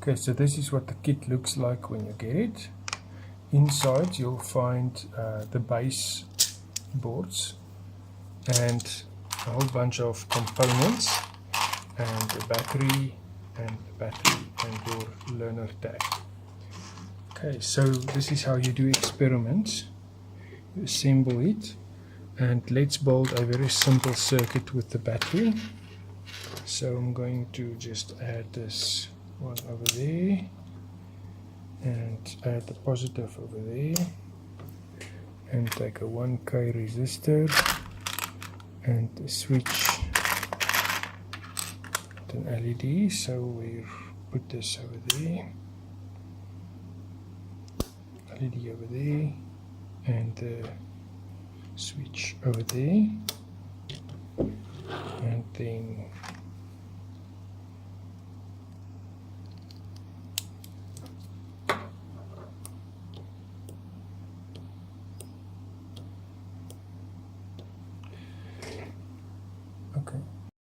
Okay, so this is what the kit looks like when you get it. Inside you'll find the base boards and a whole bunch of components and the battery and your learner tag. Okay, so this is how you do experiments. You assemble it, and let's build a very simple circuit with the battery. So I'm going to just add this one over there and add the positive over there and take a 1K resistor and switch an LED. So we'll put this over there, LED over there, and the switch over there, and then okay.